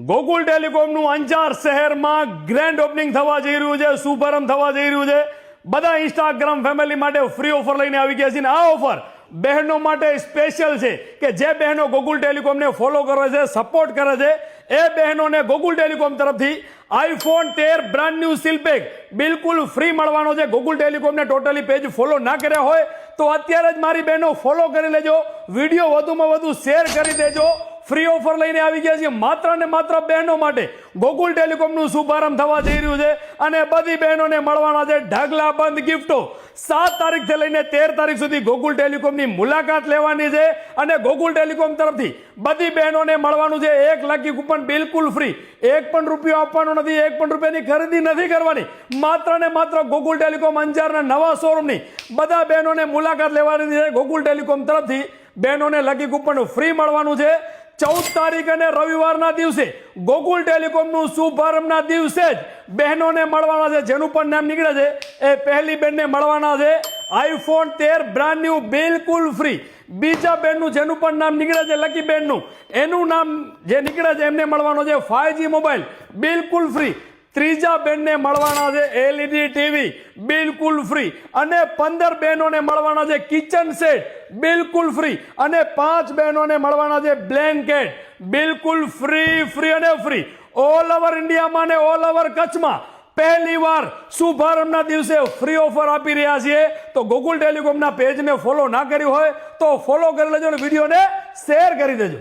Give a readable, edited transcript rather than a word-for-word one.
ગોકુલ ટેલિકોમનું અંજાર શહેરમાં grand opening થવા જઈ રહ્યું છે, શુભારંભ થવા જઈ રહ્યું છે। બધા ઇન્સ્ટાગ્રામ ફેમિલી માટે ફ્રી ઓફર લઈને આવી ગયા છે। આ ઓફર બહેનો માટે સ્પેશિયલ છે કે જે બહેનો ગોકુલ ટેલિકોમને ફોલો કરે છે, સપોર્ટ કરે છે, એ બહેનોને ગોકુલ ટેલિકોમ તરફથી iPhone 13 brand new seal pack બિલકુલ ફ્રી મળવાનો છે। ગોકુલ ટેલિકોમને ટોટલી પેજ ફોલો ના કર્યા હોય તો અત્યારે જ મારી બહેનો ફોલો કરી લેજો, વિડીયો વધુમાં વધુ શેર કરી દેજો। ફ્રી ઓફર લઈને આવી ગયા છે માત્ર ને માત્ર બહેનો માટે। ગોકુલ ટેલિકોમનું શુભારંભ થવા જઈ રહ્યું છે અને બધી બહેનોને મળવાના છે ઢગલા બંધ ગિફ્ટો। 7 તારીખથી લઈને 13 તારીખ સુધી ગોકુલ ટેલિકોમની મુલાકાત લેવાની છે અને ગોકુલ ટેલિકોમ તરફથી બધી બહેનોને મળવાનું છે 1 લકી કૂપન બિલકુલ ફ્રી। 1 પણ રૂપિયો આપવાનો નથી, 1 પણ રૂપિયાની ખરીદી નથી કરવાની। માત્ર ને માત્ર ગોકુલ ટેલિકોમ અંજારના નવા શોરૂમની બધા બહેનોને મુલાકાત લેવાની છે। ગોકુલ ટેલિકોમ તરફથી બહેનોને લકી કૂપન ફ્રી મળવાનું છે। 14 તારીખ અને રવિવારના દિવસે ગોકુલ ટેલિકોમનું શુભારંભના દિવસે જ બહેનોને મળવાના છે, જેનું પણ નામ નીકળે છે એ પહેલી બેનને મળવાના છે આઈફોન 13 બ્રાન્ડ ન્યૂ બિલકુલ ફ્રી। બીજા બેનનું જેનું પણ નામ નીકળે છે લકી બેનનું, એનું નામ જે નીકળે છે એમને મળવાનો છે 5G મોબાઈલ બિલકુલ ફ્રી। ત્રીજા બેનને મળવાના છે LED ટીવી બિલકુલ ફ્રી અને 15 બહેનોને મળવાના છે કિચન સેટ બિલકુલ ફ્રી અને 5 બહેનોને મળવાના છે બ્લેન્કેટ બિલકુલ ફ્રી અને ફ્રી। ઓલ ઓવર ઇન્ડિયામાં ને ઓલ ઓવર કચ્છમાં પહેલી વાર શુભારંભના દિવસે ફ્રી ઓફર આપી રહ્યા છીએ। તો ગોકુલ ટેલિકોમના પેજને ફોલો ના કર્યું હોય તો ફોલો કરી લેજો અને વિડીયોને શેર કરી દેજો।